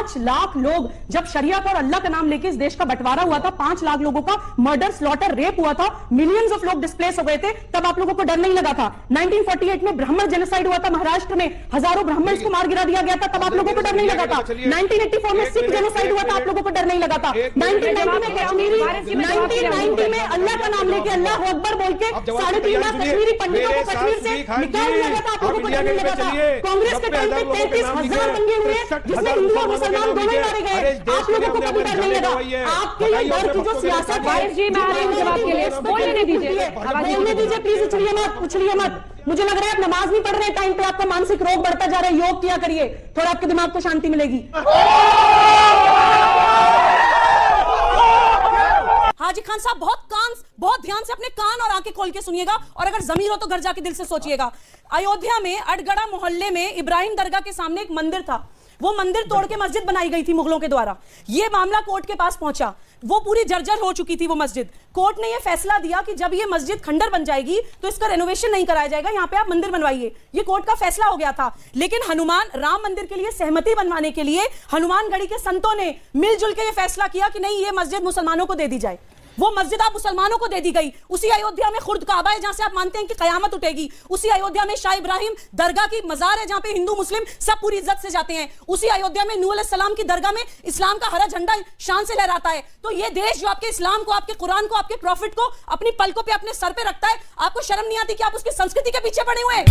5 लाख लोग, जब शरीयत और अल्लाह का नाम लेके इस देश का बंटवारा हुआ था, 5 लाख लोगों का मर्डर, स्लॉटर, रेप हुआ था, मिलियंस ऑफ लोग डिस्प्लेस हो गए थे, तब आप लोगों को डर नहीं लगा था। 1948 में ब्राह्मण जेनोसाइड हुआ था महाराष्ट्र में, हजारों ब्राह्मण्स को मार गिरा दिया गया था, तब आप लोगों को डर नहीं लगा था। 1984 में सिख जेनोसाइड हुआ था, आप लोगों को डर नहीं लगा था। 1990 में अल्लाह का नाम लेके, अल्लाह अकबर बोल के 3.5 लाख कश्मीरी पंडितों को कश्मीर से निकाल दिया गया था, आप लोगों को डर नहीं लगा था। कांग्रेस के टाइम पे 33,000 दंगे हुए जिसमें हिंदू और मुसलमान दोनों ही मारे गए, आप लोगों को कभी डर नहीं लगा। आपके ये डर की जो सियासत है, बोलने दीजिए प्लीज, उछलिए मत। मुझे लग रहा है आप नमाज नहीं पढ़ रहे टाइम पे, आपका मानसिक रोग बढ़ता जा रहा है, योग किया करिए, थोड़ा आपके दिमाग को शांति मिलेगी। हाजी खान साहब बहुत ध्यान से अपने कान और आंखें खोल के सुनिएगा, और अगर जमीर हो तो घर जाके दिल से सोचिएगा। अयोध्या में अड़गड़ा मोहल्ले में इब्राहिम दरगाह के सामने एक मंदिर था, वो मंदिर तोड़ के मस्जिद बनाई गई थी मुगलों के द्वारा। ये मामला कोर्ट के पास पहुंचा, वो पूरी जर्जर हो चुकी थी वो मस्जिद। कोर्ट ने ये फैसला दिया कि जब ये मस्जिद खंडर बन जाएगी तो इसका रेनोवेशन नहीं कराया जाएगा, यहाँ पे आप मंदिर बनवाइए। ये कोर्ट का फैसला हो गया था। लेकिन हनुमान राम मंदिर के लिए सहमति बनवाने के लिए हनुमानगढ़ी के संतों ने मिलजुल के ये फैसला किया कि नहीं, ये मस्जिद मुसलमानों को दे दी जाए। वो मस्जिद आप मुसलमानों को दे दी गई। उसी अयोध्या में खुर्द काबा है जहां से आप मानते हैं कि कयामत उठेगी। उसी अयोध्या में शाह इब्राहिम दरगाह की मजार है जहां पे हिंदू मुस्लिम सब पूरी इज्जत से जाते हैं। उसी अयोध्या में नूह अलैहिस्सलाम की दरगाह में इस्लाम का हरा झंडा शान से लहराता है। तो ये देश जो आपके इस्लाम को, आपके कुरान को, आपके प्रॉफिट को अपनी पलकों पे अपने सर पे रखता है, आपको शर्म नहीं आती कि आप उसकी संस्कृति के पीछे पड़े हुए हैं?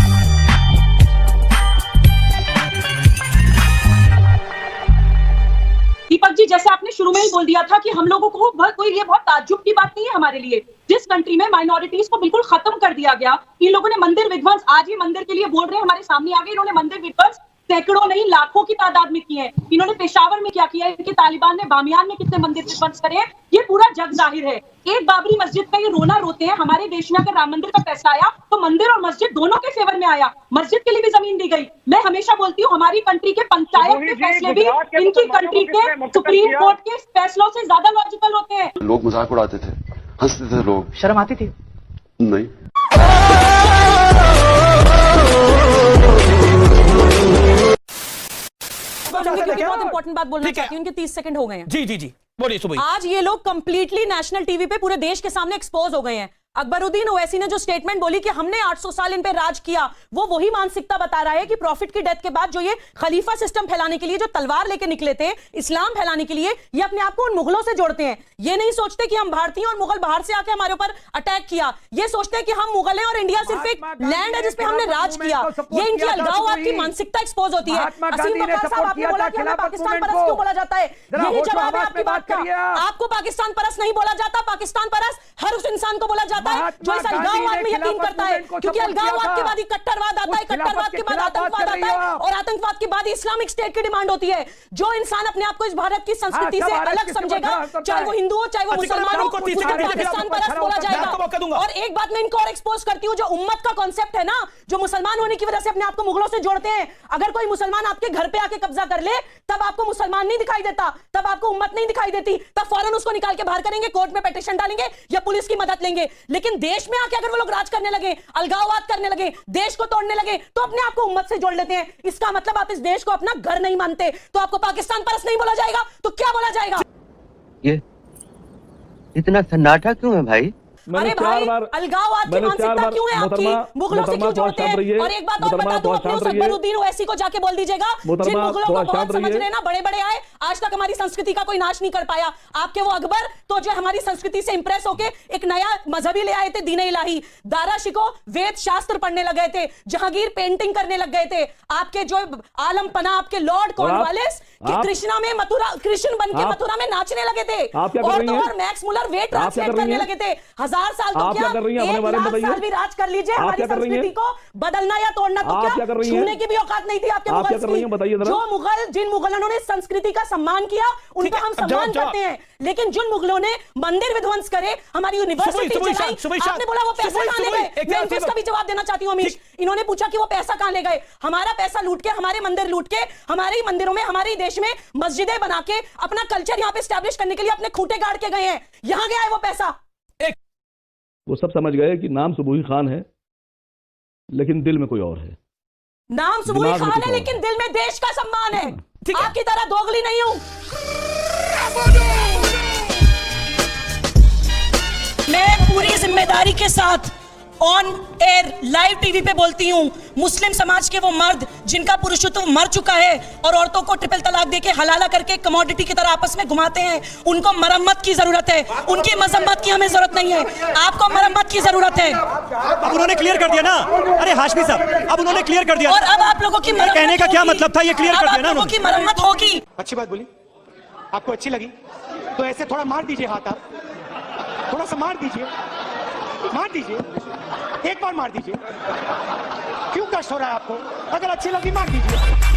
दीपक जी, जैसे आपने शुरू में ही बोल दिया था कि हम लोगों को कोई ये बहुत ताज्जुब की बात नहीं है हमारे लिए, जिस कंट्री में माइनॉरिटीज को बिल्कुल खत्म कर दिया गया। इन लोगों ने मंदिर विध्वंस, आज ही मंदिर के लिए बोल रहे हैं, हमारे सामने आ गए, इन्होंने मंदिर विध्वंस सैकड़ों नहीं लाखों की तादाद में किए हैं। इन्होंने पेशावर में क्या किया है, इनके तालिबान ने बामियान में कितने मंदिर विध्वंस करे हैं, ये पूरा जग जाहिर है। एक बाबरी मस्जिद का ये रोना रोते हैं। हमारे देश में अगर राम मंदिर का फैसला आया तो मंदिर और मस्जिद दोनों के फेवर में आया, मस्जिद के लिए भी जमीन दी गई। मैं हमेशा बोलती हूँ हमारी कंट्री के पंचायत के फैसले भी इनकी कंट्री के सुप्रीम कोर्ट के फैसलों से ज्यादा लॉजिकल होते हैं। लोग मजाक उड़ाते थे, हंसते थे, लोग शर्म आती थी नहीं। बहुत इंपॉर्टेंट बात बोलना चाहती हूँ, उनके 30 सेकंड हो गए हैं। जी जी जी बोलिए सुबह। आज ये लोग कंप्लीटली नेशनल टीवी पे पूरे देश के सामने एक्सपोज हो गए हैं। अकबरुद्दीन ओवैसी ने जो स्टेटमेंट बोली कि हमने 800 साल इन पे राज किया, वो वही मानसिकता बता रहा है कि प्रॉफिट की डेथ के बाद जो ये खलीफा सिस्टम फैलाने के लिए जो तलवार लेके निकले थे, इस्लाम फैलाने के लिए, ये अपने आप को उन मुगलों से जोड़ते हैं। ये नहीं सोचते कि हम भारतीय और मुगल बाहर से आके हमारे ऊपर अटैक किया। ये सोचते हैं कि हम मुगल हैं और इंडिया सिर्फ एक लैंड है जिसपे हमने राज किया। ये इनकी अलगाववाद की मानसिकता एक्सपोज होती है। असीम बकरा साहब, आपने बोला कि हमें पाकिस्तान परस्त क्यों बोला जाता है? यही जवाब है आपकी बात का। आपको पाकिस्तान परस्त नहीं बोला जाता, पाकिस्तान परस्त हर उस इंसान को बोला जाता है जो इस अलगाववाद में यकीन करता है, क्योंकि अलगाववाद के बाद ही कट्टरवाद आता है, कट्टरवाद के बाद आतंकवाद आता है, और आतंकवाद के बाद इस्लामिक स्टेट की डिमांड होती है। जो इंसान अपने आप को इस भारत की संस्कृति से अलग समझेगा, चाहे वो हिंदू हो चाहे वो मुसलमान हो, उसको पाकिस्तान परस्त बोला जाएगा। और एक बात मैं इनको और एक्सपोज करती हूँ, जो उम्मत का कॉन्सेप्ट है ना, जो मुसलमान होने की वजह से अपने आप को मुगलों से जोड़ते हैं। अगर कोई मुसलमान आपके घर पे आके कब्जा कर ले, तब आपको मुसलमान नहीं दिखाई देता, तब आपको उम्मत नहीं दिखाई देती, तब फौरन उसको निकाल के बाहर करेंगे, कोर्ट में पिटीशन डालेंगे या पुलिस की मदद लेंगे। लेकिन देश में आके अगर वो लोग राज करने लगे, अलगाववाद करने लगे, देश को तोड़ने लगे, तो अपने आप को उम्मत से जोड़ लेते हैं। इसका मतलब आप इस देश को अपना घर नहीं मानते, तो आपको पाकिस्तान परस्त नहीं बोला जाएगा, तो क्या बोला जाएगा? ये इतना सन्नाटा क्यों है भाई? अरे भाई, अलगाववाद की मानसिकता क्यों है आपकी? मुगलों से क्यों जोड़ते हैं? और एक बात और बता दूं, अपने उस अकबरुद्दीन ओवैसी को जाके बोल दीजिएगा, जिन मुगलों को बहुत समझ रहे ना, बड़े बड़े आए, आज तक हमारी संस्कृति का कोई नाश नहीं कर पाया। आपके वो अकबर तो जो हमारी संस्कृति से इंप्रेस होके एक नया मजहबी ले आए थे, दीन इलाही। दारा शिको वेद शास्त्र पढ़ने लग गए थे, जहांगीर पेंटिंग करने लग गए थे। आपके जो आलम पना, आपके लॉर्ड कॉर्नवालिस कृष्णा में मथुरा, कृष्ण बन के मथुरा में नाचने लगे थे, और मैक्स मुलर वेद ट्रांसलेट करने लगे थे। 1000 साल तो क्या, 1 लाख साल भी राज कर लीजिए, हमारी संस्कृति को बदलना या तोड़ना तो क्या छूने की भी औकात नहीं थी आपके मुगल की। जो मुगल, जिन मुगलों ने संस्कृति का सम्मान किया, उनका हम सम्मान करते हैं। लेकिन जिन मुगलों ने मंदिर विध्वंस करे, हमारी यूनिवर्सिटी जलाई, आपने बोला वो पैसा कहां ले गए? मैं इनको इसका भी जवाब देना चाहती हूं। अमीश, इन्होंने पूछा कि वो पैसा कहां ले गए? हमारा पैसा लूट के, हमारे मंदिर लूट के, हमारे ही मंदिरों में, हमारे देश में मस्जिदें बना के अपना कल्चर यहाँ पे स्टैब्लिश करने के लिए अपने खूंटे गाड़ के गए हैं। यहाँ गया है वो पैसा। वो सब समझ गए कि नाम सुबूही खान है, लेकिन दिल में कोई और है। नाम सुबूही खान है, लेकिन दिल में देश का सम्मान है। आपकी तरह दोगली नहीं हूं। मैं पूरी जिम्मेदारी के साथ ऑन एयर लाइव टीवी पे बोलती हूँ, मुस्लिम समाज के वो मर्द जिनका पुरुषत्व मर चुका है और औरतों को ट्रिपल तलाक देके हलाला करके कमोडिटी की तरह आपस में घुमाते हैं, उनको मरम्मत की जरूरत है, उनकी मजम्मत की हमें जरूरत नहीं है, आपको मरम्मत की जरूरत है। अब उन्होंने क्लियर कर दिया ना, अरे हाशमी साहब अब उन्होंने क्लियर कर दिया और अब आप लोगों की मरम्मत कहने का क्या होगी। मतलब था, ये क्लियर अब कर आप दिया ना लोगों की मरम्मत होगी। अच्छी बात बोली, आपको अच्छी लगी तो ऐसे थोड़ा मार दीजिए हाथ, आप थोड़ा सा मार दीजिए, एक बार मार दीजिए। क्यों कष्ट हो रहा है आपको? अगर अच्छी लगी मार दीजिए।